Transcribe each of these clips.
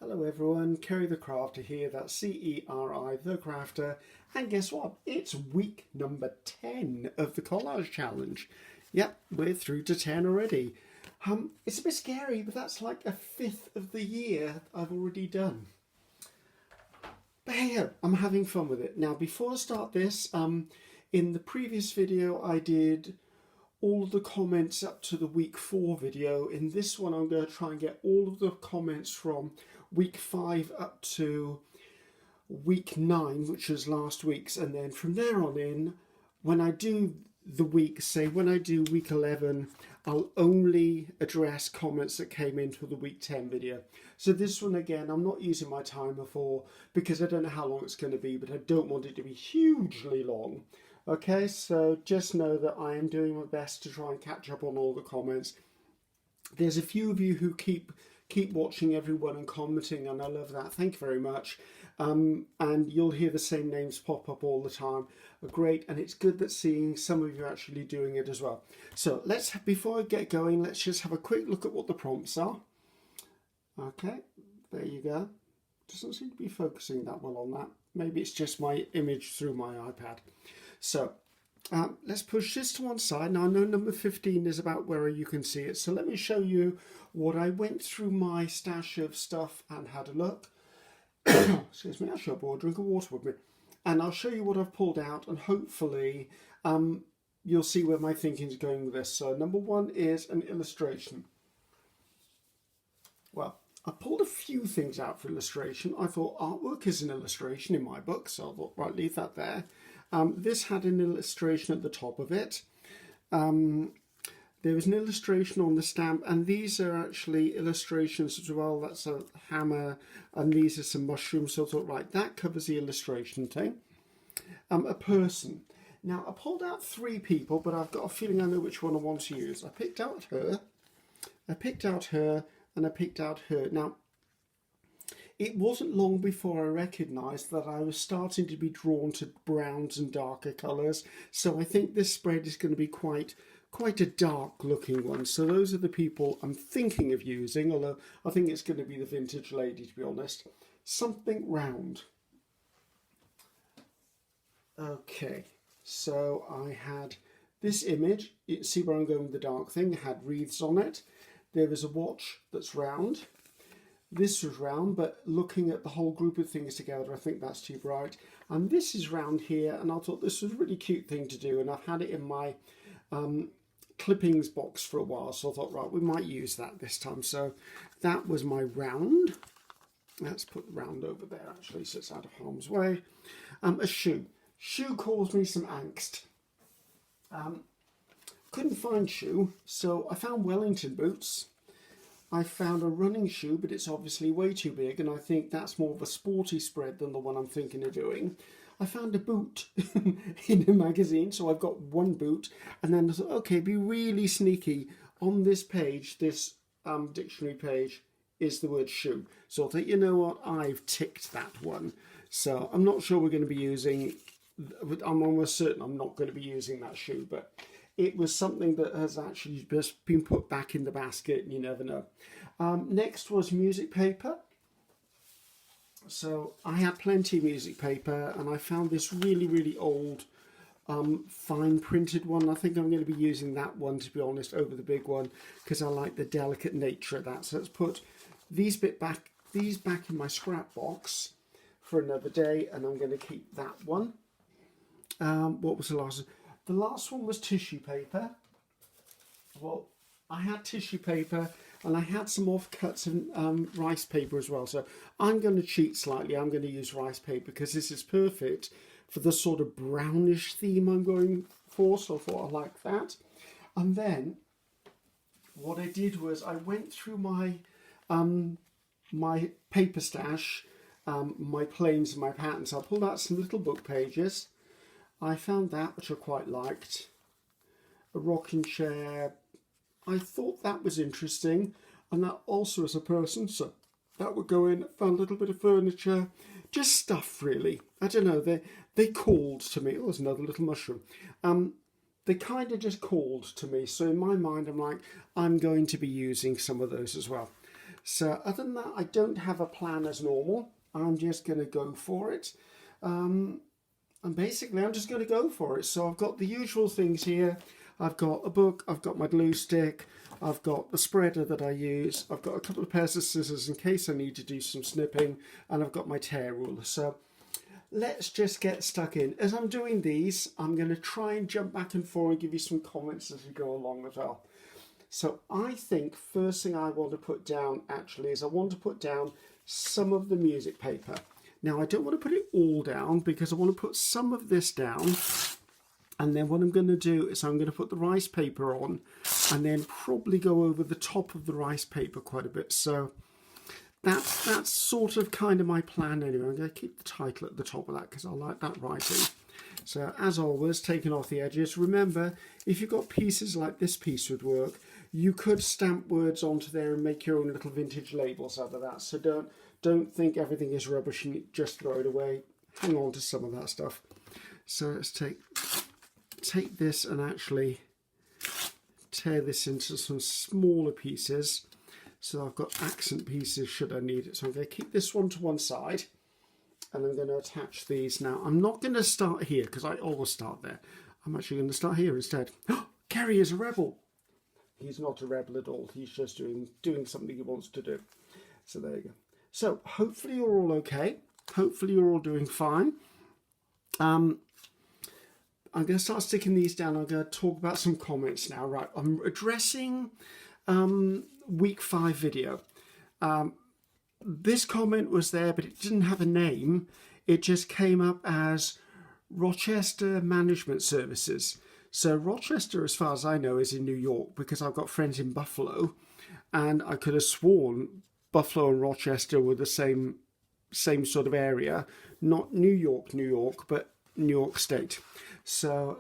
Hello everyone, Ceri the Crafter here, that's C-E-R-I the Crafter, and guess what? It's week number 10 of the Collage Challenge. Yep, we're through to 10 already. It's a bit scary, but that's like a fifth of the year I've already done. But hey, I'm having fun with it. Now, before I start this, in the previous video I did all of the comments up to the week 4 video. In this one I'm going to try and get all of the comments from week 5 up to week 9, which was last week's, and then from there on in, when I do the week, say when I do week 11, I'll only address comments that came into the week 10 video. So this one again, I'm not using my timer for, because I don't know how long it's going to be, but I don't want it to be hugely long. Okay, so just know that I am doing my best to try and catch up on all the comments. There's a few of you who keep watching everyone and commenting, and I love that. Thank you very much. And you'll hear the same names pop up all the time. Great, and it's good that seeing some of you actually doing it as well. So before I get going, let's just have a quick look at what the prompts are. Okay, there you go. Doesn't seem to be focusing that well on that. Maybe it's just my image through my iPad. So let's push this to one side. Now I know number 15 is about where you can see it. So let me show you what I went through my stash of stuff and had a look. Excuse me, I should have a drink of water with me. And I'll show you what I've pulled out, and hopefully you'll see where my thinking is going with this. So number 1 is an illustration. Well, I pulled a few things out for illustration. I thought artwork is an illustration in my book, so I thought, right, leave that there. This had an illustration at the top of it. There was an illustration on the stamp, and these are actually illustrations as well. That's a hammer, and these are some mushrooms. So I thought, right, that covers the illustration thing. A person. Now, I pulled out 3 people, but I've got a feeling I know which one I want to use. I picked out her, I picked out her, and I picked out her. Now, it wasn't long before I recognised that I was starting to be drawn to browns and darker colours. So I think this spread is going to be quite a dark looking one. So those are the people I'm thinking of using, although I think it's going to be the vintage lady, to be honest. Something round. Okay, so I had this image. You see where I'm going with the dark thing. It had wreaths on it. There was a watch that's round. This was round, but looking at the whole group of things together, I think that's too bright. And this is round here, and I thought this was a really cute thing to do, and I've had it in my clippings box for a while, so I thought, right, we might use that this time. So that was my round. Let's put the round over there, actually, so it's out of harm's way. A shoe. Shoe caused me some angst. Couldn't find shoe, so I found Wellington boots. I found a running shoe, but it's obviously way too big, and I think that's more of a sporty spread than the one I'm thinking of doing. I found a boot in a magazine, so I've got 1 boot, and then I thought, okay, be really sneaky. On this page, this dictionary page, is the word shoe. So I thought, you know what, I've ticked that one. So I'm not sure we're going to be using, I'm almost certain I'm not going to be using that shoe, but it was something that has actually just been put back in the basket, and you never know. Next was music paper. So I had plenty of music paper, and I found this really old fine printed one. I think I'm going to be using that one, to be honest, over the big one, because I like the delicate nature of that. So let's put these back in my scrap box for another day, and I'm going to keep that one. What was the last one? The last one was tissue paper. Well, I had tissue paper, and I had some offcuts of rice paper as well. So I'm going to cheat slightly. I'm going to use rice paper because this is perfect for the sort of brownish theme I'm going for. So I thought I like that. And then what I did was I went through my my paper stash, my planes and my patterns. I pulled out some little book pages. I found that, which I quite liked. A rocking chair. I thought that was interesting, and that also as a person, so that would go in. Found a little bit of furniture, just stuff really. I don't know, they called to me. Oh, there's another little mushroom. They kind of just called to me, so in my mind I'm like, I'm going to be using some of those as well. So other than that, I don't have a plan as normal. I'm just going to go for it. And basically, I'm just going to go for it. So I've got the usual things here. I've got a book, I've got my glue stick, I've got the spreader that I use, I've got a couple of pairs of scissors in case I need to do some snipping, and I've got my tear ruler. So let's just get stuck in. As I'm doing these, I'm going to try and jump back and forth and give you some comments as we go along as well. So I think first thing I want to put down actually is I want to put down some of the music paper. Now I don't want to put it all down because I want to put some of this down. And then what I'm going to do is I'm going to put the rice paper on and then probably go over the top of the rice paper quite a bit. So that's sort of kind of my plan anyway. I'm going to keep the title at the top of that because I like that writing. So as always, taking off the edges. Remember, if you've got pieces like this piece would work, you could stamp words onto there and make your own little vintage labels out of that. So don't think everything is rubbish and just throw it away. Hang on to some of that stuff. So let's take this and actually tear this into some smaller pieces. So I've got accent pieces should I need it. So I'm going to keep this one to one side and I'm going to attach these. Now I'm not going to start here because I always start there. I'm actually going to start here instead. Kerry is a rebel. He's not a rebel at all. He's just doing something he wants to do. So there you go. So hopefully you're all okay. Hopefully you're all doing fine. I'm going to start sticking these down. I'm going to talk about some comments now. Right, I'm addressing week 5 video. This comment was there, but it didn't have a name. It just came up as Rochester Management Services. So Rochester, as far as I know, is in New York because I've got friends in Buffalo, and I could have sworn Buffalo and Rochester were the same sort of area. Not New York, but New York State. So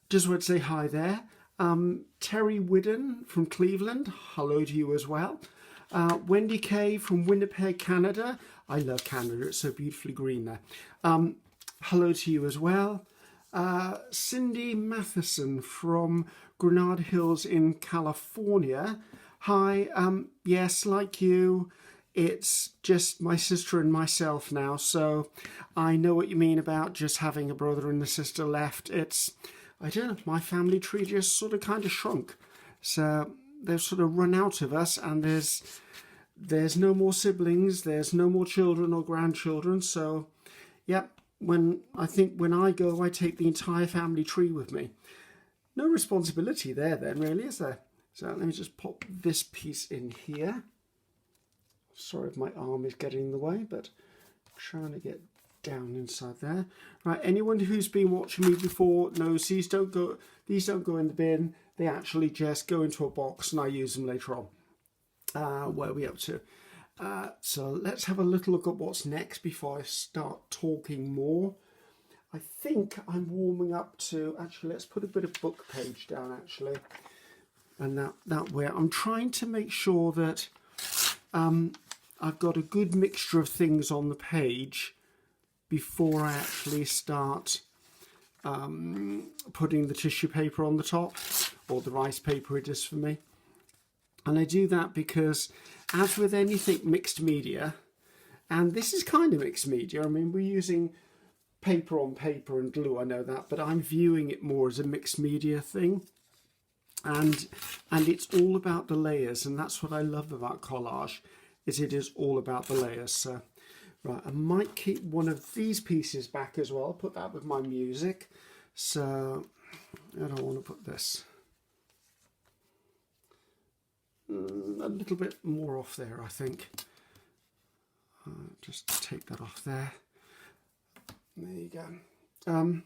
just want to say hi there. Terry Whidden from Cleveland, hello to you as well. Wendy Kay from Winnipeg, Canada. I love Canada, it's so beautifully green there. Hello to you as well. Cindy Matheson from Granada Hills in California. Hi, yes, like you, it's just my sister and myself now, so I know what you mean about just having a brother and a sister left. I don't know, my family tree just sort of kind of shrunk. So they've sort of run out of us, and there's no more siblings, there's no more children or grandchildren. So, yep, when I go, I take the entire family tree with me. No responsibility there then, really, is there? So let me just pop this piece in here. Sorry if my arm is getting in the way, but I'm trying to get down inside there. Right, anyone who's been watching me before knows these don't go in the bin. They actually just go into a box and I use them later on. Where are we up to? So let's have a little look at what's next before I start talking more. I think I'm warming up to, actually let's put a bit of book page down actually. And that way I'm trying to make sure that I've got a good mixture of things on the page before I actually start putting the tissue paper on the top, or the rice paper it is for me. And I do that because, as with anything mixed media, and this is kind of mixed media, I mean we're using paper on paper and glue, I know that, but I'm viewing it more as a mixed media thing. And it's all about the layers, and that's what I love about collage, is it is all about the layers. So, right, I might keep one of these pieces back as well, put that with my music. So I don't want to put this a little bit more off there, I think. Just take that off there. There you go.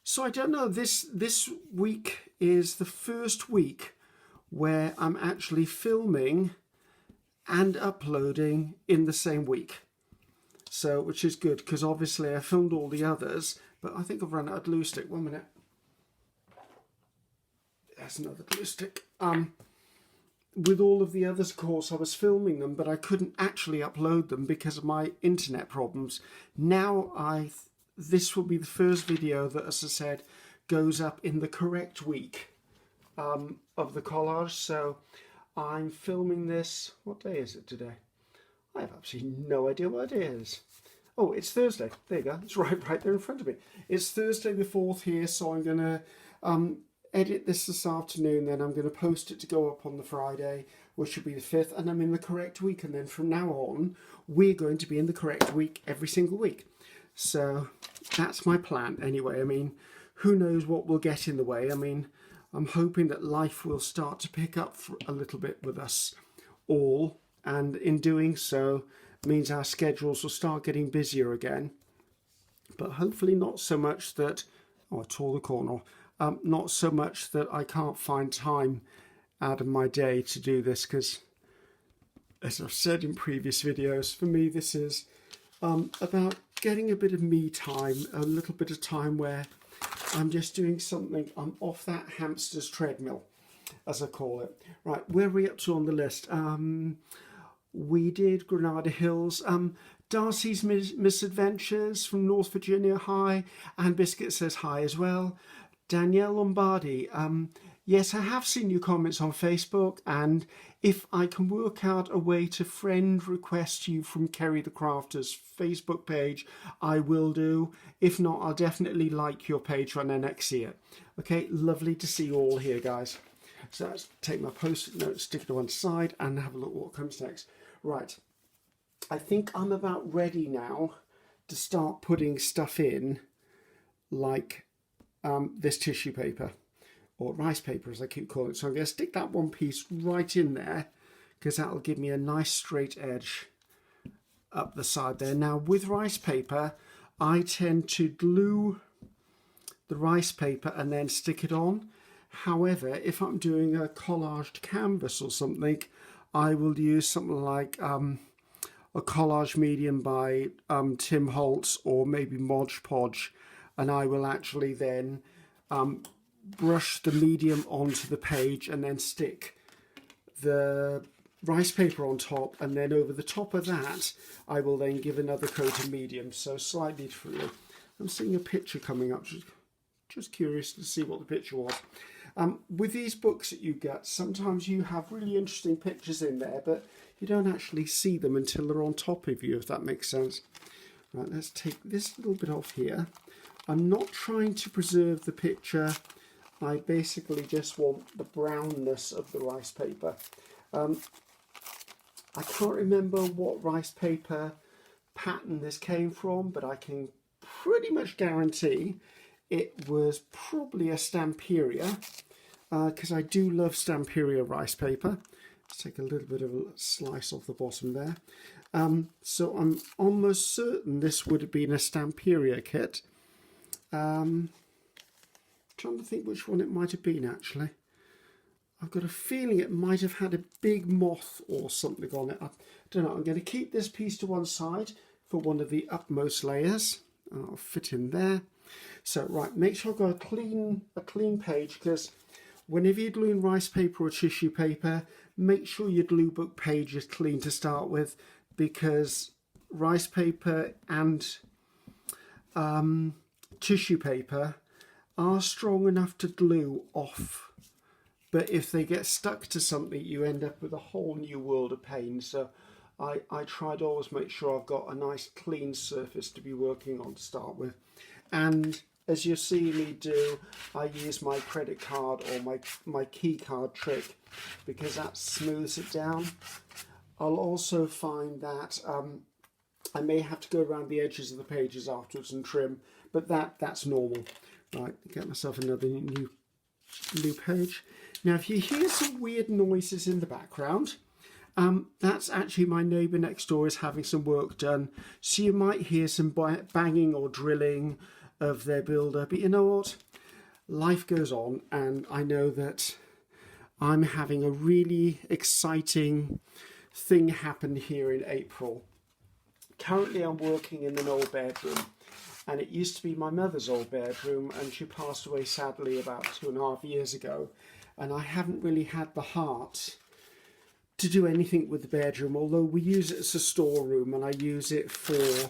So I don't know, this week is the first week where I'm actually filming and uploading in the same week. So, which is good, because obviously I filmed all the others, but I think I've run out of glue stick. 1 minute. There's another glue stick. With all of the others, of course, I was filming them, but I couldn't actually upload them because of my internet problems. Now this will be the first video that, as I said, goes up in the correct week of the collage. So I'm filming this, what day is it today? I have absolutely no idea what it is. Oh, it's Thursday. There you go. It's right there in front of me. It's Thursday the 4th here, so I'm going to edit this afternoon, then I'm going to post it to go up on the Friday, which should be the 5th, and I'm in the correct week, and then from now on, we're going to be in the correct week every single week. So that's my plan anyway. I mean, who knows what will get in the way. I mean, I'm hoping that life will start to pick up for a little bit with us all, and in doing so means our schedules will start getting busier again, but hopefully not so much that, oh, I tore the corner, not so much that I can't find time out of my day to do this, because as I've said in previous videos, for me this is about getting a bit of me time, a little bit of time where I'm just doing something, I'm off that hamster's treadmill, as I call it. Right, where are we up to on the list? We did Granada Hills, Darcy's Misadventures from North Virginia, hi, and Biscuit says hi as well. Danielle Lombardi, yes, I have seen your comments on Facebook, and if I can work out a way to friend request you from Ceri the Crafter's Facebook page, I will do. If not, I'll definitely like your page when I next see it. Okay, lovely to see you all here, guys. So let's take my post-it note, stick it to one side, and have a look what comes next. Right, I think I'm about ready now to start putting stuff in, like this tissue paper, or rice paper as I keep calling it. So I'm going to stick that one piece right in there, because that'll give me a nice straight edge up the side there. Now with rice paper, I tend to glue the rice paper and then stick it on. However, if I'm doing a collaged canvas or something, I will use something like a collage medium by Tim Holtz, or maybe Mod Podge, and I will actually then brush the medium onto the page and then stick the rice paper on top, and then over the top of that I will then give another coat of medium, so slightly differently. I'm seeing a picture coming up, just curious to see what the picture was. With these books that you get, sometimes you have really interesting pictures in there, but you don't actually see them until they're on top of you, if that makes sense. Right, let's take this little bit off here. I'm not trying to preserve the picture, I basically just want the brownness of the rice paper. I can't remember what rice paper pattern this came from, but I can pretty much guarantee it was probably a Stamperia, because I do love Stamperia rice paper. Let's take a little bit of a slice off the bottom there. So I'm almost certain this would have been a Stamperia kit. Trying to think which one it might have been actually. I've got a feeling it might have had a big moth or something on it. I don't know. I'm going to keep this piece to one side for one of the upmost layers. I'll fit in there. So right, make sure I've got a clean page, because whenever you're gluing rice paper or tissue paper, make sure your glue book page is clean to start with, because rice paper and tissue paper are strong enough to glue off, but if they get stuck to something, you end up with a whole new world of pain. So I try to always make sure I've got a nice clean surface to be working on to start with. And as you see me do, I use my credit card or my key card trick, because that smooths it down. I'll also find that I may have to go around the edges of the pages afterwards and trim, but that's normal. Right, get myself another new page. Now if you hear some weird noises in the background, that's actually my neighbour next door is having some work done, so you might hear some banging or drilling of their builder, but you know what, life goes on, and I know that I'm having a really exciting thing happen here in April. Currently I'm working in an old bedroom, and it used to be my mother's old bedroom, and she passed away sadly about 2.5 years ago, and I haven't really had the heart to do anything with the bedroom, although we use it as a storeroom, and I use it for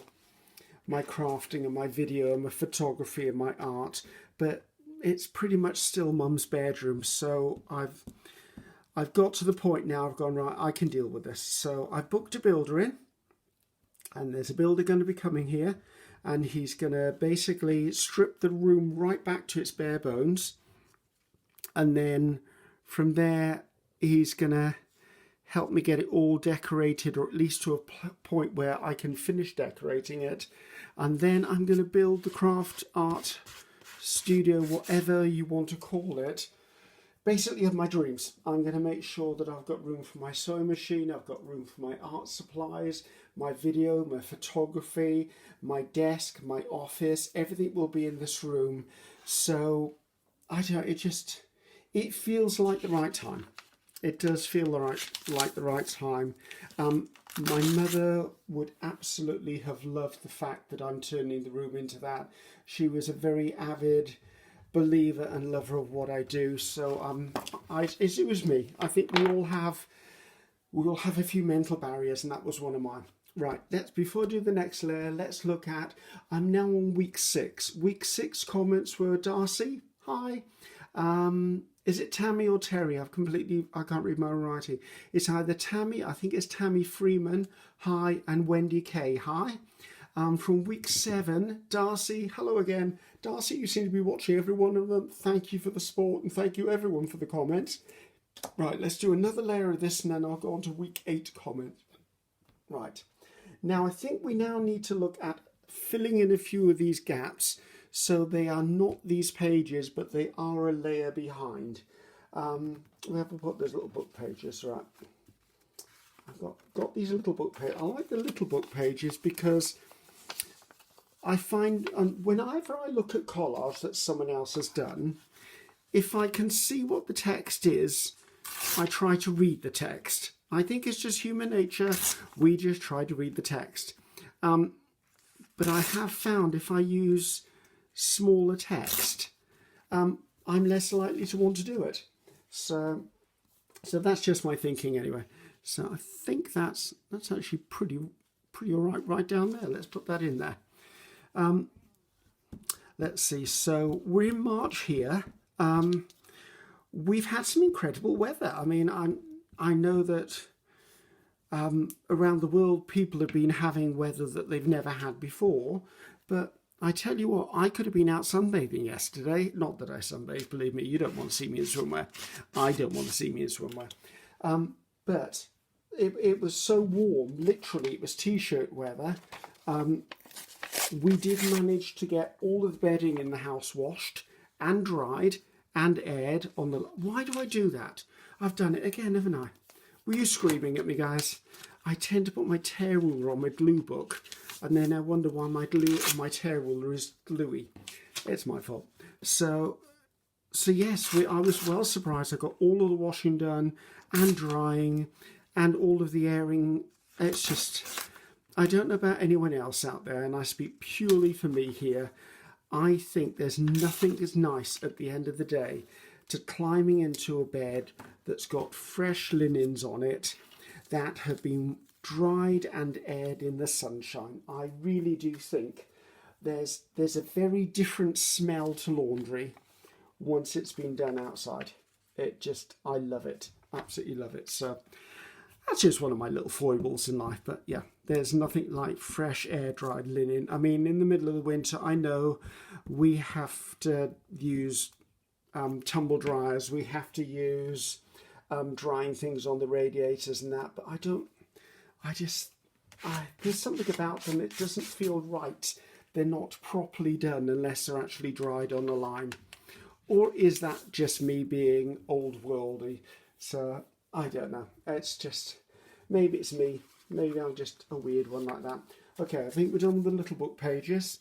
my crafting and my video and my photography and my art, but it's pretty much still Mum's bedroom. So I've got to the point now, I've gone, right, I can deal with this. So I've booked a builder in, and there's a builder going to be coming here, and he's going to basically strip the room right back to its bare bones. And then from there, he's going to help me get it all decorated, or at least to a point where I can finish decorating it. And then I'm going to build the craft art studio, whatever you want to call it, basically of my dreams. I'm going to make sure that I've got room for my sewing machine, I've got room for my art supplies, my video, my photography, my desk, my office, everything will be in this room. So I don't know, it feels like the right time. It does feel like the right time. My mother would absolutely have loved the fact that I'm turning the room into that. She was a very avid believer and lover of what I do. So it was me. I think we all have a few mental barriers, and that was one of mine. Right, before I do the next layer, let's look at, I'm now on week 6. Week 6 comments were Darcy, hi. Is it Tammy or Terry? I can't read my own writing. It's either Tammy, I think it's Tammy Freeman, hi, and Wendy K, hi. From week 7, Darcy, hello again. Darcy, you seem to be watching every one of them. Thank you for the support, and thank you everyone for the comments. Right, let's do another layer of this, and then I'll go on to week 8 comments. Right, now I think we now need to look at filling in a few of these gaps. So they are not these pages, but they are a layer behind. We have to put those little book pages, right? I've got these little book pages. I like the little book pages because I find whenever I look at collage that someone else has done, if I can see what the text is, I try to read the text. I think it's just human nature. We just try to read the text. But I have found if I use smaller text, I'm less likely to want to do it. So that's just my thinking anyway. So I think that's actually pretty all right down there. Let's put that in there. Let's see. So we're in March here. We've had some incredible weather. I mean, I know that around the world people have been having weather that they've never had before, but I tell you what, I could have been out sunbathing yesterday. Not that I sunbathe, believe me, you don't want to see me in swimwear. I don't want to see me in swimwear. But it was so warm, literally it was t-shirt weather. We did manage to get all of the bedding in the house washed and dried and aired on the... Why do I do that? I've done it again, haven't I? Were you screaming at me, guys? I tend to put my tear ruler on my glue book, and then I wonder why my tear ruler is gluey. It's my fault. So yes, I was well surprised. I got all of the washing done and drying and all of the airing. It's just, I don't know about anyone else out there, and I speak purely for me here. I think there's nothing as nice at the end of the day to climbing into a bed that's got fresh linens on it that have been dried and aired in the sunshine. I really do think there's a very different smell to laundry once it's been done outside. I love it, absolutely love it. So that's just one of my little foibles in life. But yeah, there's nothing like fresh air dried linen. I mean, in the middle of the winter, I know we have to use tumble dryers, we have to use drying things on the radiators and that, but there's something about them, it doesn't feel right. They're not properly done unless they're actually dried on the line. Or is that just me being old worldy? So I don't know. It's just, maybe it's me. Maybe I'm just a weird one like that. Okay, I think we're done with the little book pages.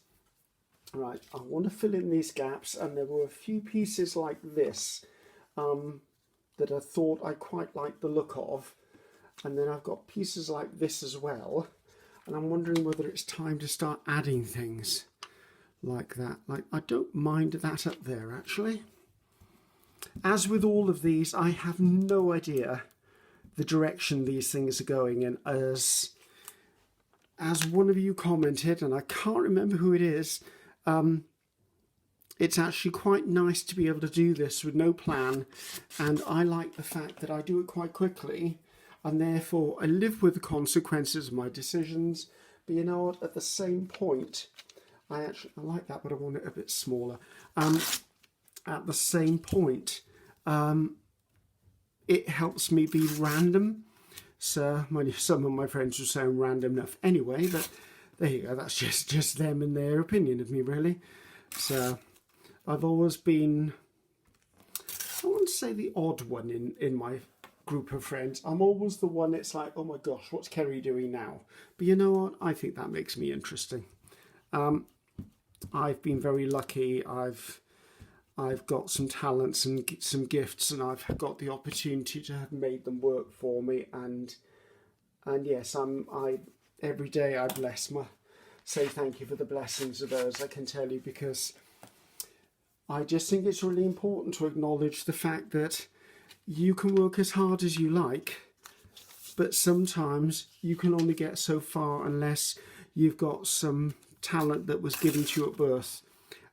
Right, I want to fill in these gaps, and there were a few pieces like this that I thought I quite liked the look of. And then I've got pieces like this as well. And I'm wondering whether it's time to start adding things like that. Like, I don't mind that up there, actually. As with all of these, I have no idea the direction these things are going in. As one of you commented, and I can't remember who it is, it's actually quite nice to be able to do this with no plan, and I like the fact that I do it quite quickly, and therefore I live with the consequences of my decisions. But you know what, at the same point, I like that, but I want it a bit smaller. At the same point, it helps me be random. So some of my friends will say I'm random enough anyway, but there you go, that's just them and their opinion of me, really. So I've always been, I wouldn't say the odd one in my group of friends. I'm always the one that's like, oh my gosh, what's Ceri doing now? But you know what, I think that makes me interesting. I've been very lucky. I've got some talents and some gifts, and I've got the opportunity to have made them work for me. And yes, I every day I say thank you for the blessings of those. I can tell you, because I just think it's really important to acknowledge the fact that you can work as hard as you like, but sometimes you can only get so far unless you've got some talent that was given to you at birth.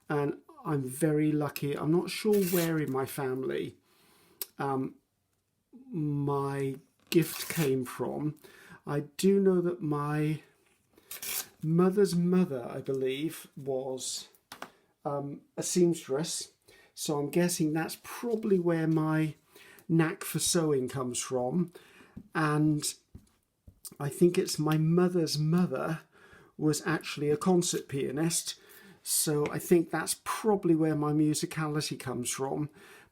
And I'm very lucky. I'm not sure where in my family my gift came from. I do know that my mother's mother, I believe, was a seamstress. So I'm guessing that's probably where my knack for sewing comes from. And I think it's my mother's mother was actually a concert pianist. So I think that's probably where my musicality comes from.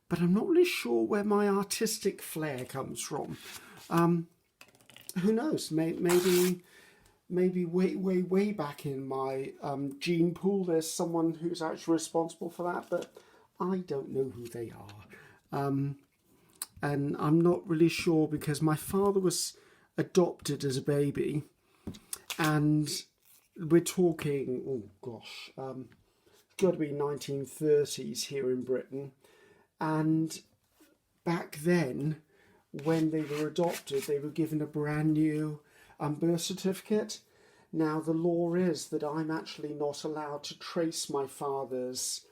But I'm not really sure where my artistic flair comes from. Who knows? Maybe way back in my gene pool, there's someone who's actually responsible for that, but I don't know who they are. And I'm not really sure, because my father was adopted as a baby, and we're talking, oh gosh, it's got to be 1930s here in Britain. And back then, when they were adopted, they were given a brand new birth certificate. Now, the law is that I'm actually not allowed to trace my father's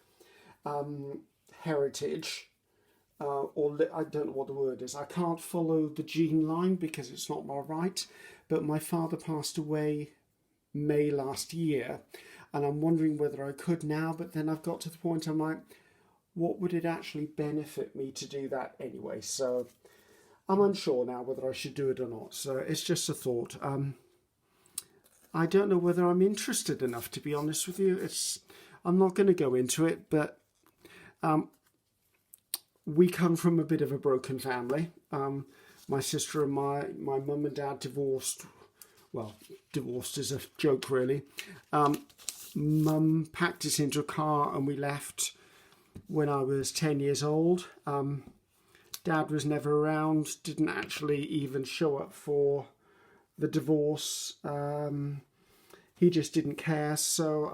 heritage, or I don't know what the word is. I can't follow the gene line because it's not my right. But my father passed away May last year, and I'm wondering whether I could now. But then I've got to the point I'm like, what would it actually benefit me to do that anyway? So I'm unsure now whether I should do it or not. So it's just a thought. I don't know whether I'm interested enough, to be honest with you. I'm not going to go into it, but we come from a bit of a broken family. My sister and my mum and dad divorced. Well, divorced is a joke, really. Mum packed us into a car and we left when I was 10 years old. Dad was never around, didn't actually even show up for the divorce. He just didn't care. So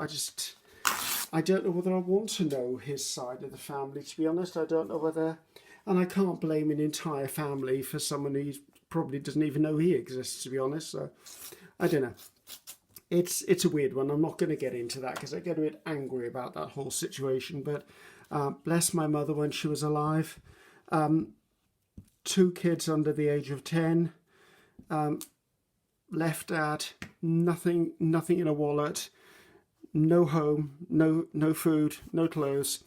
I don't know whether I want to know his side of the family, to be honest. I don't know whether, and I can't blame an entire family for someone who probably doesn't even know he exists, to be honest. So I don't know. It's a weird one. I'm not going to get into that because I get a bit angry about that whole situation. But bless my mother when she was alive. 2 kids under the age of 10. Left dad, nothing in a wallet, no home, no food, no clothes.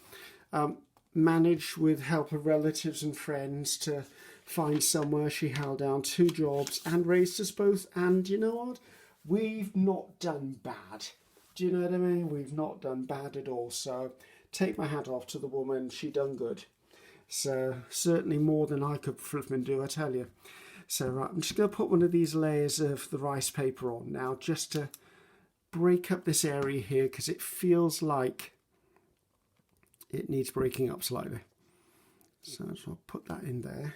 Managed with help of relatives and friends to find somewhere. She held down 2 jobs and raised us both. And you know what? We've not done bad. Do you know what I mean? We've not done bad at all. So take my hat off to the woman. She done good. So certainly more than I could flipping do, I tell you. So right, I'm just going to put one of these layers of the rice paper on now, just to break up this area here, because it feels like it needs breaking up slightly. So I'll put that in there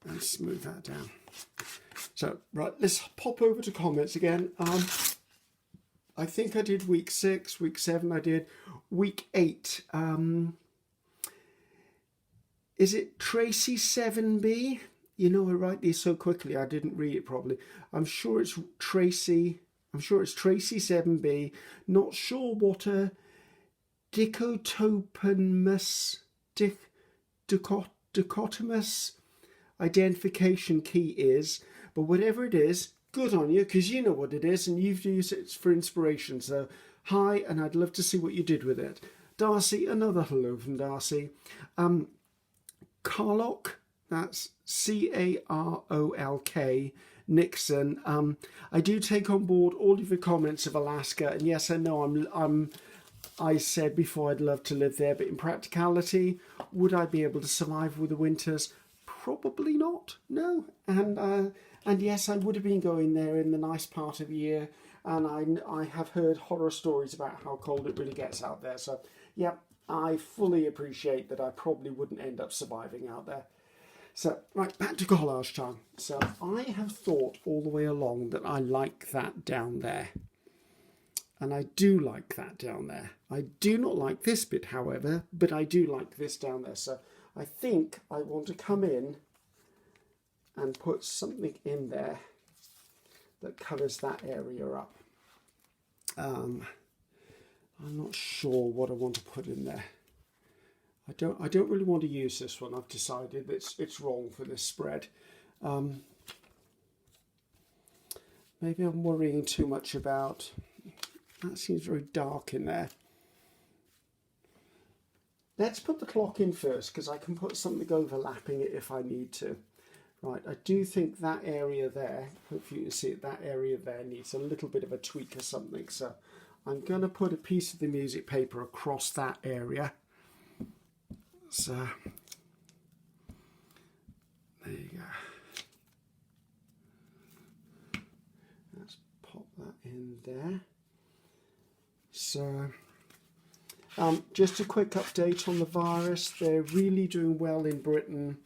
and smooth that down. So right, let's pop over to comments again. I think I did week 6, week 7 I did, week 8. Is it Tracy 7B? You know, I write these so quickly I didn't read it properly. I'm sure it's Tracy 7B. Not sure what a dichotomous identification key is, but whatever it is, good on you, because you know what it is and you've used it for inspiration. So hi, and I'd love to see what you did with it. Darcy, another hello from Darcy. Carlock, that's Carolk Nixon. I do take on board all of your comments of Alaska, and yes, I know I said before I'd love to live there, but in practicality, would I be able to survive with the winters? Probably not, no. And yes, I would have been going there in the nice part of the year, and I have heard horror stories about how cold it really gets out there. So, yeah, I fully appreciate that I probably wouldn't end up surviving out there. So, right, back to collage time. So, I have thought all the way along that I like that down there. And I do like that down there. I do not like this bit, however, but I do like this down there. So, I think I want to come in and put something in there that covers that area up. I'm not sure what I want to put in there. I don't really want to use this one. I've decided it's wrong for this spread. Maybe I'm worrying too much about. That seems very dark in there. Let's put the clock in first, because I can put something overlapping it if I need to. Right, I do think that area there, hopefully you can see it, that area there needs a little bit of a tweak or something. So I'm going to put a piece of the music paper across that area. So there you go. Let's pop that in there. So just a quick update on the virus. They're really doing well in Britain.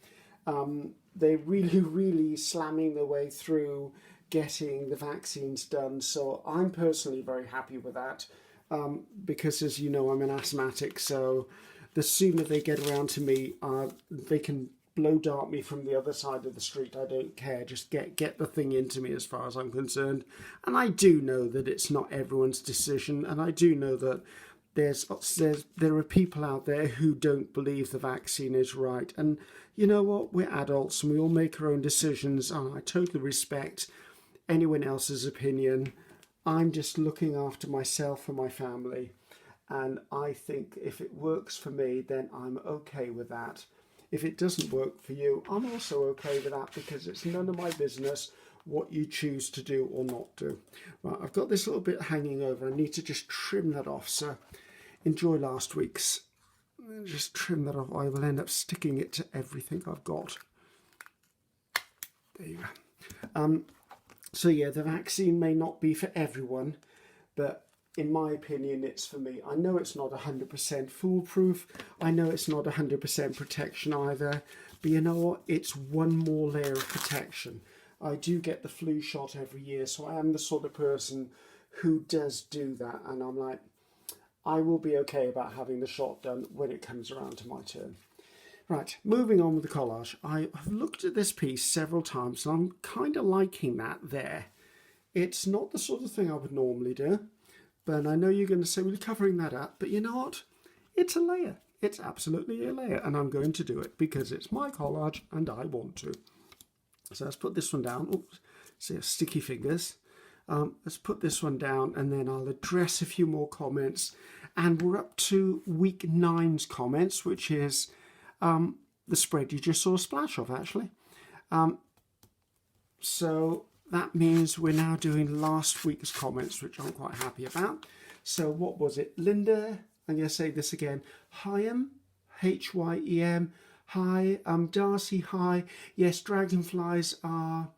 They're really slamming their way through getting the vaccines done. So I'm personally very happy with that, because as you know, I'm an asthmatic. So the sooner they get around to me, they can blow dart me from the other side of the street. I don't care. Just get the thing into me as far as I'm concerned. And I do know that it's not everyone's decision. And I do know that there are people out there who don't believe the vaccine is right. And you know what? We're adults and we all make our own decisions. And I totally respect anyone else's opinion. I'm just looking after myself and my family. And I think if it works for me, then I'm okay with that. If it doesn't work for you, I'm also okay with that, because it's none of my business what you choose to do or not do. Right, I've got this little bit hanging over. I need to just trim that off. So enjoy last week's. Just trim that off. I will end up sticking it to everything I've got. There you go. So yeah, the vaccine may not be for everyone, but in my opinion, it's for me. I know it's not 100% foolproof. I know it's not 100% protection either. But you know what? It's one more layer of protection. I do get the flu shot every year, so I am the sort of person who does do that. And I'm like, I will be okay about having the shot done when it comes around to my turn. Right, moving on with the collage. I have looked at this piece several times, and I'm kind of liking that there. It's not the sort of thing I would normally do. But I know you're going to say, well, you're covering that up. But you know what? It's a layer. It's absolutely a layer. And I'm going to do it because it's my collage and I want to. So let's put this one down. Oops, see, sticky fingers. Let's put this one down and then I'll address a few more comments. And we're up to week 9's comments, which is the spread you just saw a splash of, actually. So that means we're now doing last week's comments, which I'm quite happy about. So what was it? Linda, I'm going to say this again. Hyem, Hyem. Hi, Darcy, hi. Yes, dragonflies are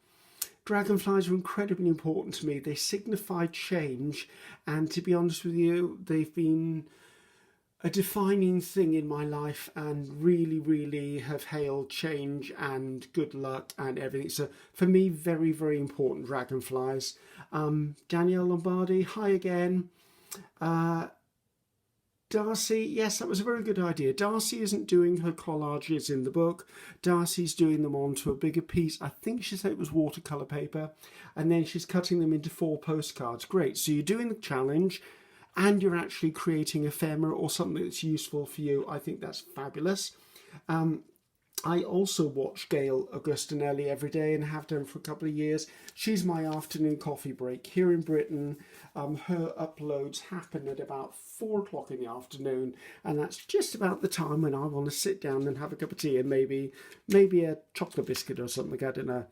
incredibly important to me. They signify change. And to be honest with you, they've been a defining thing in my life and really have hailed change and good luck and everything. So for me, very important dragonflies. Danielle Lombardi, hi again. Darcy, yes, that was a very good idea. Darcy isn't doing her collages in the book. Darcy's doing them onto a bigger piece. I think she said it was watercolour paper. And then she's cutting them into 4 postcards. Great, so you're doing the challenge and you're actually creating ephemera or something that's useful for you, I think that's fabulous. I also watch Gail Augustinelli every day and have done for a couple of years. She's my afternoon coffee break. Here in Britain, her uploads happen at about 4 o'clock in the afternoon, and that's just about the time when I want to sit down and have a cup of tea and maybe a chocolate biscuit or something, I don't know,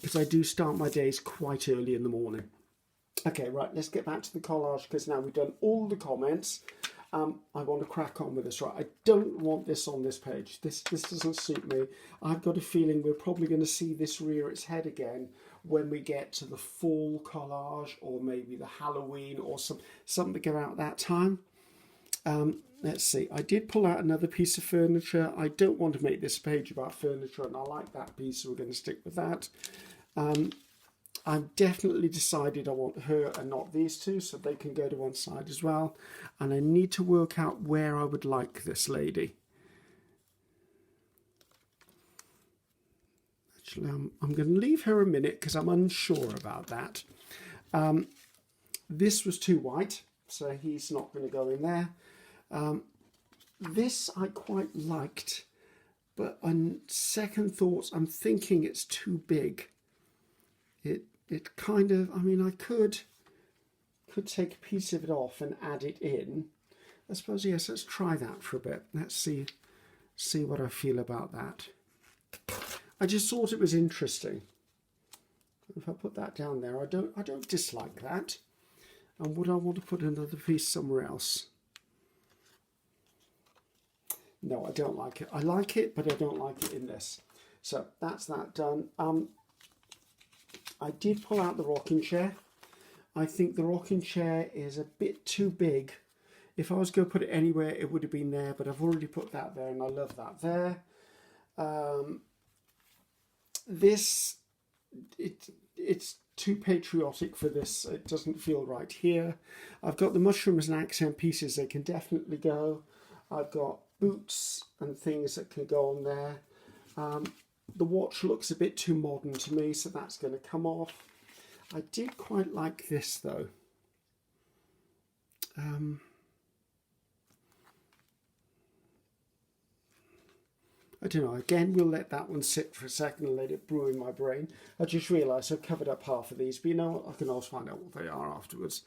because I do start my days quite early in the morning. Okay, right, let's get back to the collage, because now we've done all the comments. I want to crack on with this. Right, I don't want this on this page. This doesn't suit me. I've got a feeling we're probably going to see this rear its head again when we get to the fall collage, or maybe the Halloween, or something around that time. Let's see. I did pull out another piece of furniture. I don't want to make this page about furniture, and I like that piece, so we're going to stick with that. I've definitely decided I want her and not these two, so they can go to one side as well. And I need to work out where I would like this lady. Actually, I'm going to leave her a minute because I'm unsure about that. This was too white, so he's not going to go in there. This I quite liked, but on second thoughts, I'm thinking it's too big. It kind of, I mean, I could take a piece of it off and add it in. I suppose, yes, let's try that for a bit. Let's see what I feel about that. I just thought it was interesting. If I put that down there, I don't dislike that. And would I want to put another piece somewhere else? No, I don't like it. I like it, but I don't like it in this. So that's that done. I did pull out the rocking chair. I think the rocking chair is a bit too big. If I was going to put it anywhere, it would have been there, but I've already put that there, and I love that there. It's too patriotic for this. It doesn't feel right here. I've got the mushrooms and accent pieces. They can definitely go. I've got boots and things that can go on there. The watch looks a bit too modern to me, so that's going to come off. I did quite like this, though. I don't know. Again, we'll let that one sit for a second and let it brew in my brain. I just realised I've covered up half of these, but you know what? I can always find out what they are afterwards.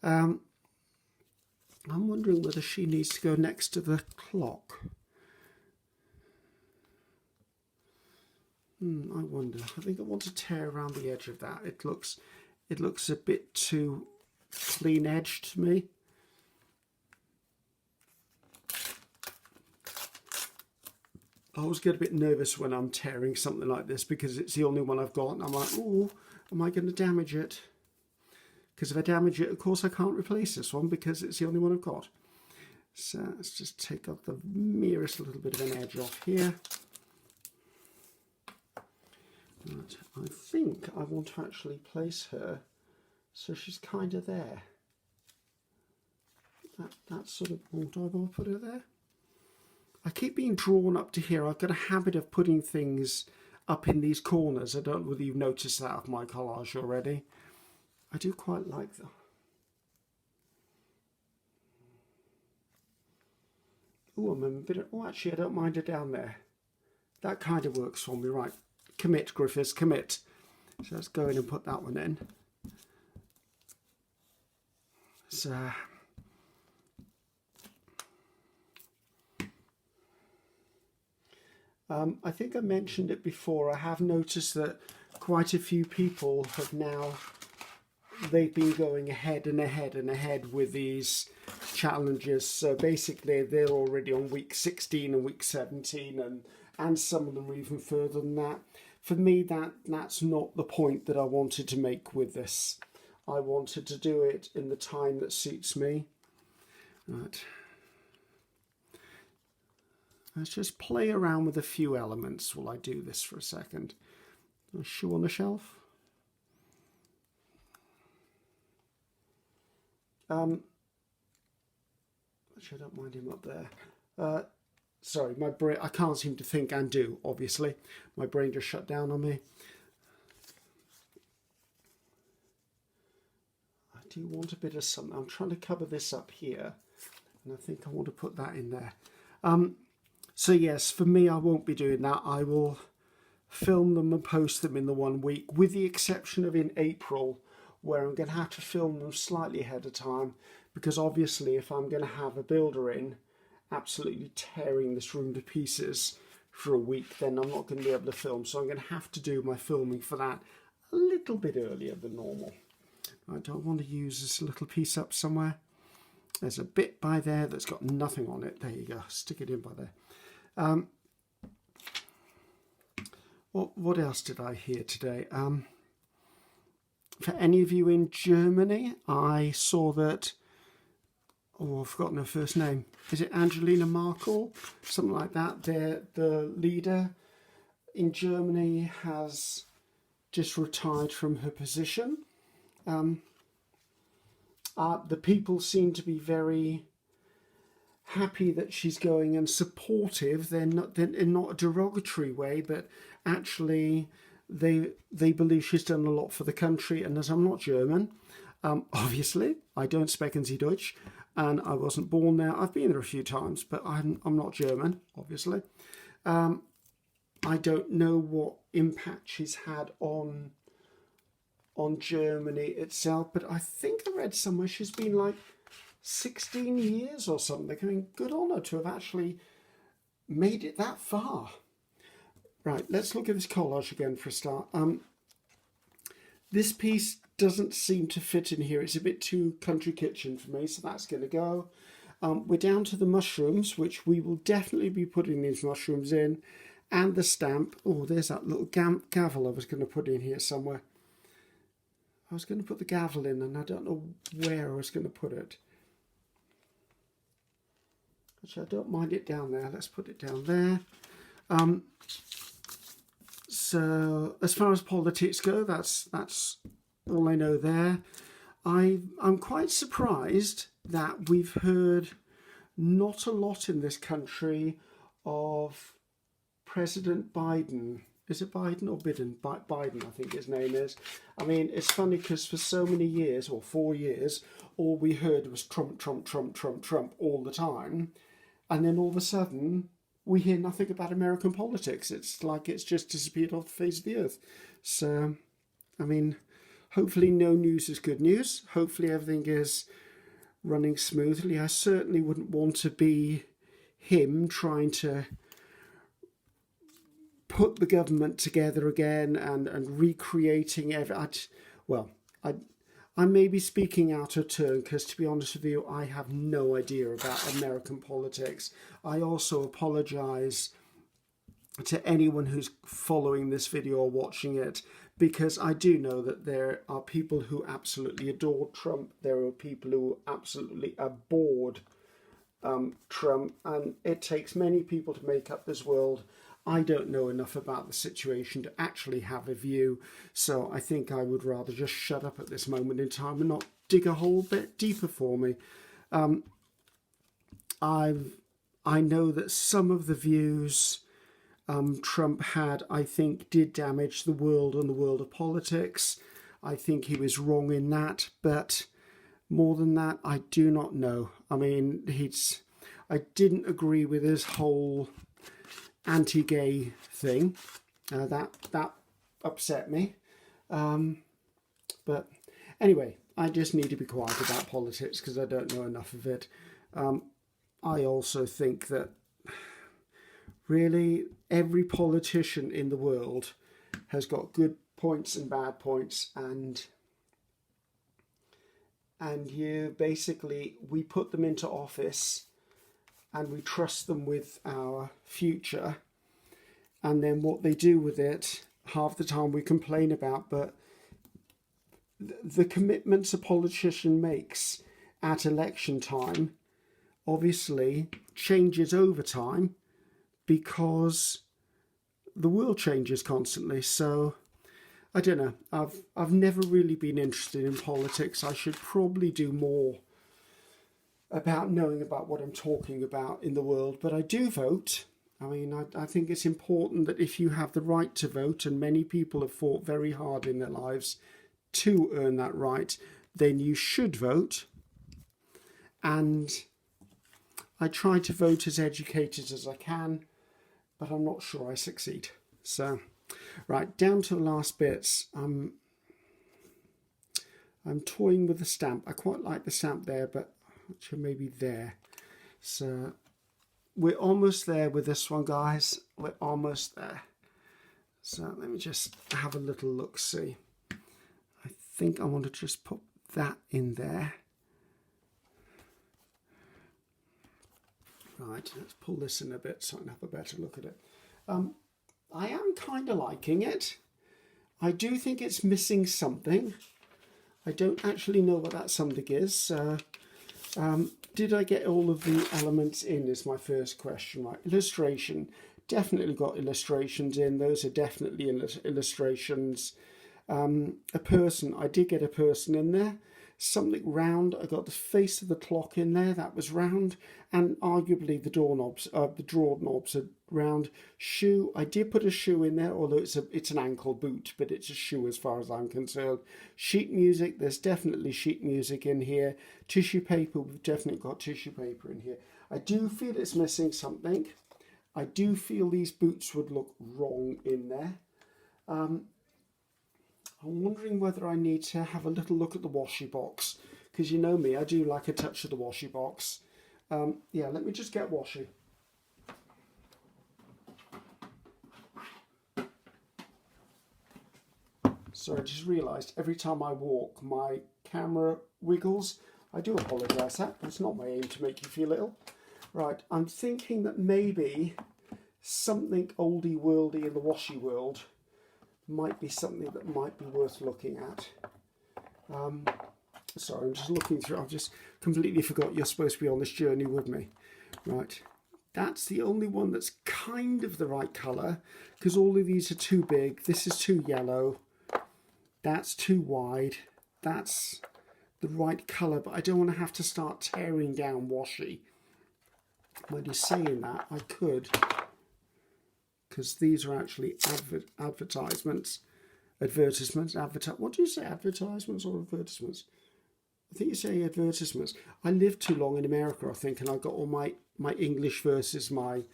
I'm wondering whether she needs to go next to the clock. I wonder. I think I want to tear around the edge of that. It looks a bit too clean edged to me. I always get a bit nervous when I'm tearing something like this because it's the only one I've got, and I'm like, oh, am I going to damage it? Because if I damage it, of course I can't replace this one because it's the only one I've got. So let's just take out the merest little bit of an edge off here. Right, I think I want to actually place her so she's kind of there. That sort of, oh, do I want to put her there? I keep being drawn up to here. I've got a habit of putting things up in these corners. I don't know whether you've noticed that of my collage already. I do quite like them. Oh, I'm a bit. Oh, actually, I don't mind her down there. That kind of works for me, right? Commit, Griffiths, commit. So let's go in and put that one in. So, I think I mentioned it before. I have noticed that quite a few people have now, they've been going ahead and ahead and ahead with these challenges. So basically they're already on week 16 and week 17, and some of them are even further than that. For me, that's not the point that I wanted to make with this. I wanted to do it in the time that suits me. Right. Let's just play around with a few elements while I do this for a second. A shoe on the shelf. Actually, I don't mind him up there. Sorry, my brain, I can't seem to think and do, obviously. My brain just shut down on me. I do want a bit of something. I'm trying to cover this up here, and I think I want to put that in there. So yes, for me, I won't be doing that. I will film them and post them in the 1 week, with the exception of in April, where I'm going to have to film them slightly ahead of time, because obviously if I'm going to have a builder in absolutely tearing this room to pieces for a week, then I'm not going to be able to film. So I'm going to have to do my filming for that a little bit earlier than normal. I don't want to use this little piece up somewhere. There's a bit by there that's got nothing on it. There you go. Stick it in by there. What else did I hear today? For any of you in Germany, I saw that, I've forgotten her first name. Is it Angelina Merkel? Something like that. The leader in Germany has just retired from her position. The people seem to be very happy that she's going and supportive. They're not in not a derogatory way, but actually they believe she's done a lot for the country. And as I'm not German, obviously I don't sprechen Sie Deutsch, and I wasn't born there. I've been there a few times, but I'm not German, obviously. I don't know what impact she's had on Germany itself, but I think I read somewhere she's been like 16 years or something. I mean, good on her to have actually made it that far. Right, let's look at this collage again for a start. This piece doesn't seem to fit in here. It's a bit too country kitchen for me, so that's going to go. We're down to the mushrooms, which we will definitely be putting these mushrooms in, and the stamp. Oh, there's that little gavel I was going to put in here somewhere. I was going to put the gavel in, and I don't know where I was going to put it. Actually, I don't mind it down there. Let's put it down there. So as far as politics go, that's all I know there. I'm quite surprised that we've heard not a lot in this country of President Biden. Is it Biden or Biden? Biden, I think his name is. I mean, it's funny because for so many years, or 4 years, all we heard was Trump, Trump, Trump, Trump, Trump all the time. And then all of a sudden, we hear nothing about American politics. It's like it's just disappeared off the face of the earth. So, I mean, hopefully no news is good news. Hopefully everything is running smoothly. I certainly wouldn't want to be him trying to put the government together again and recreating I may be speaking out of turn because, to be honest with you, I have no idea about American politics. I also apologise to anyone who's following this video or watching it, because I do know that there are people who absolutely adore Trump. There are people who absolutely abhorred Trump, and it takes many people to make up this world. I don't know enough about the situation to actually have a view, so I think I would rather just shut up at this moment in time and not dig a whole bit deeper for me. I know that some of the views Trump had, I think, did damage the world and the world of politics. I think he was wrong in that, but more than that, I do not know. I mean, I didn't agree with his whole anti-gay thing. That upset me. But anyway, I just need to be quiet about politics because I don't know enough of it. I also think that really every politician in the world has got good points and bad points, and we put them into office and we trust them with our future, and then what they do with it, half the time we complain about, but the commitments a politician makes at election time obviously changes over time because the world changes constantly. So I don't know, I've never really been interested in politics. I should probably do more about knowing about what I'm talking about in the world, but I do vote. I mean, I think it's important that if you have the right to vote, and many people have fought very hard in their lives to earn that right, then you should vote. And I try to vote as educated as I can, but I'm not sure I succeed. So, right, down to the last bits. I'm toying with the stamp. I quite like the stamp there, but maybe there. So we're almost there with this one, guys. We're almost there. So let me just have a little look-see. I think I want to just put that in there. Right, let's pull this in a bit so I can have a better look at it. I am kind of liking it. I do think it's missing something. I don't actually know what that something is. Did I get all of the elements in is my first question. Right, illustration. Definitely got illustrations in. Those are definitely illustrations. A person. I did get a person in there. Something round. I got the face of the clock in there. That was round. And arguably the drawer knobs are round. Shoe. I did put a shoe in there, although it's an ankle boot, but it's a shoe as far as I'm concerned. Sheet music. There's definitely sheet music in here. Tissue paper. We've definitely got tissue paper in here. I do feel it's missing something. I do feel these boots would look wrong in there. I'm wondering whether I need to have a little look at the washi box, because you know me, I do like a touch of the washi box. Yeah, let me just get washi. Sorry, I just realised every time I walk my camera wiggles. I do apologise for that, but it's not my aim to make you feel ill. Right, I'm thinking that maybe something oldie worldy in the washi world might be something that might be worth looking at. Sorry, I'm just looking through. I've just completely forgot you're supposed to be on this journey with me. Right, that's the only one that's kind of the right colour, because all of these are too big. This is too yellow. That's too wide. That's the right colour, but I don't want to have to start tearing down washi. When you're saying that, I could, because these are actually advertisements. What do you say, advertisements or advertisements? I think you say advertisements. I lived too long in America, I think, and I got all my English versus my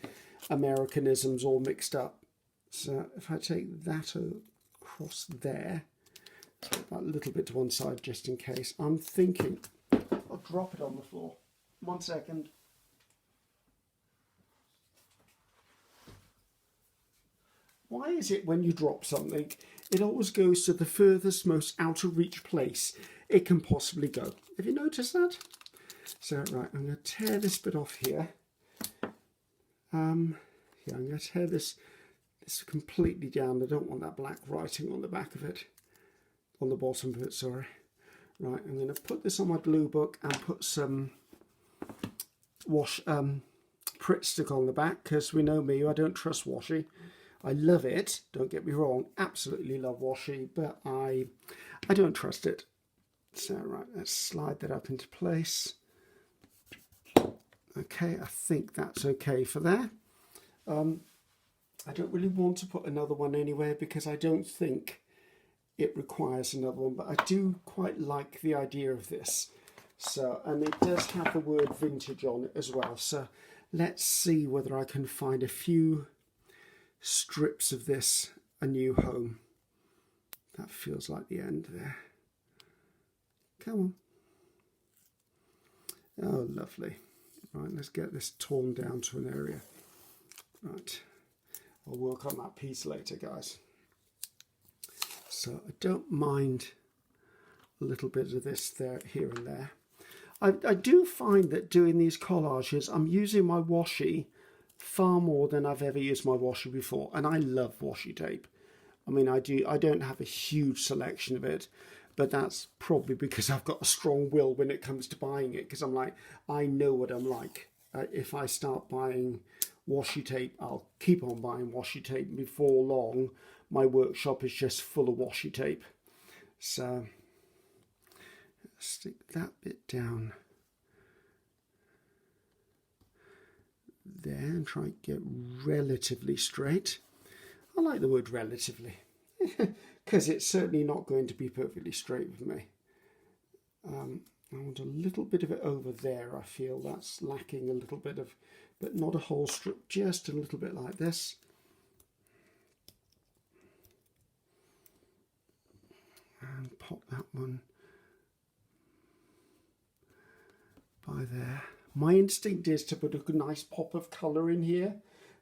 Americanisms all mixed up. So if I take that across there, put that little bit to one side just in case. I'm thinking I'll drop it on the floor. 1 second. Why is it when you drop something, it always goes to the furthest, most out of reach place it can possibly go? Have you noticed that? So, right, I'm going to tear this bit off here. Yeah, I'm going to tear this completely down. I don't want that black writing on the back of it, on the bottom of it, sorry. Right, I'm going to put this on my glue book and put some Pritt stick on the back, because we know me, I don't trust washi. I love it, don't get me wrong, absolutely love washi, but I don't trust it. So right, let's slide that up into place. Okay, I think that's okay for there. I don't really want to put another one anywhere because I don't think it requires another one, but I do quite like the idea of this. So, and it does have the word vintage on it as well. So let's see whether I can find a few strips of this a new home. That feels like the end there. Come on. Oh, lovely. Right, let's get this torn down to an area. Right, I'll work on that piece later, guys. So I don't mind a little bit of this there, here and there. I do find that doing these collages, I'm using my washi far more than I've ever used my washi before, and I love washi tape. I mean, I don't have a huge selection of it, but that's probably because I've got a strong will when it comes to buying it, because I'm like, I know what I'm like. If I start buying washi tape, I'll keep on buying washi tape. Before long, my workshop is just full of washi tape. So stick that bit down there and try and get relatively straight. I like the word relatively because it's certainly not going to be perfectly straight with me. I want a little bit of it over there. I feel that's lacking a little bit of, but not a whole strip, just a little bit like this. And pop that one by there. My instinct is to put a nice pop of colour in here,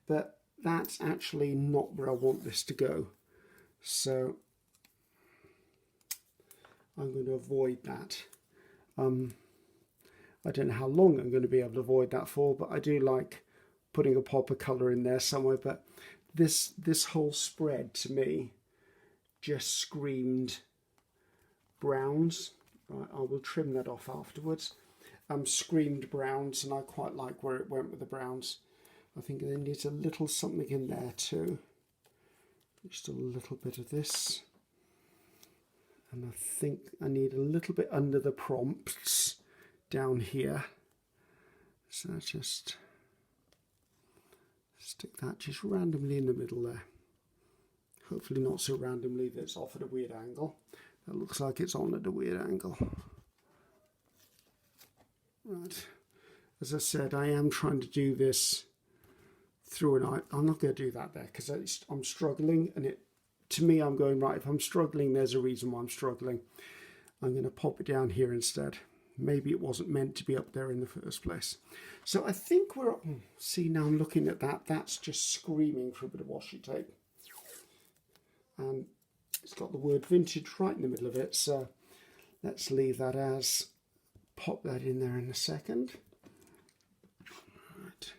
but that's actually not where I want this to go. So I'm going to avoid that. I don't know how long I'm going to be able to avoid that for, but I do like putting a pop of colour in there somewhere. But this whole spread to me just screamed browns. Right, I will trim that off afterwards. Screamed browns, and I quite like where it went with the browns. I think there needs a little something in there too. Just a little bit of this. And I think I need a little bit under the prompts down here. So just stick that just randomly in the middle there. Hopefully not so randomly that it's off at a weird angle. That looks like it's on at a weird angle. Right. As I said, I am trying to do this through an eye. I'm not going to do that there because I'm struggling, and to me I'm going, right, if I'm struggling, there's a reason why I'm struggling. I'm going to pop it down here instead. Maybe it wasn't meant to be up there in the first place. So I think we're, see, now I'm looking at that, that's just screaming for a bit of washi tape. And it's got the word vintage right in the middle of it, so let's leave that as, pop that in there in a second. Right.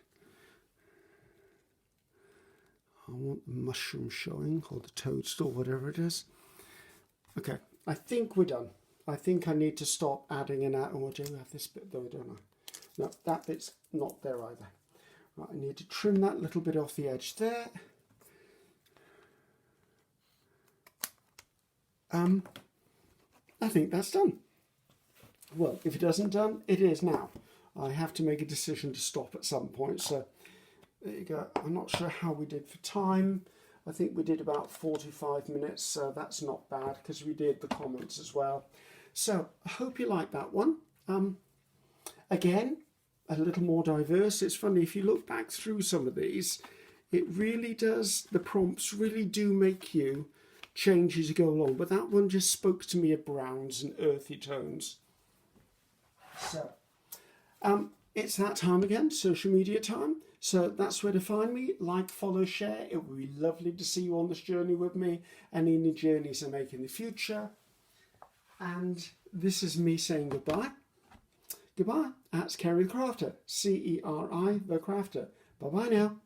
I want the mushroom showing, or the toadstool, whatever it is. Okay, I think we're done. I think I need to stop adding and adding. Oh, I do have this bit though, don't I? No, that bit's not there either. Right, I need to trim that little bit off the edge there. I think that's done. Well, if it isn't done, it is now. I have to make a decision to stop at some point, so there you go. I'm not sure how we did for time. I think we did about 45 minutes, so that's not bad because we did the comments as well. So I hope you like that one. Again, a little more diverse. It's funny, if you look back through some of these, it really does, the prompts really do make you change as you go along. But that one just spoke to me of browns and earthy tones. So it's that time again, social media time. So that's where to find me. Like, follow, share. It would be lovely to see you on this journey with me and any journeys I make in the future. And this is me saying goodbye. Goodbye. That's Ceri the Crafter. C-E-R-I the Crafter. Bye-bye now.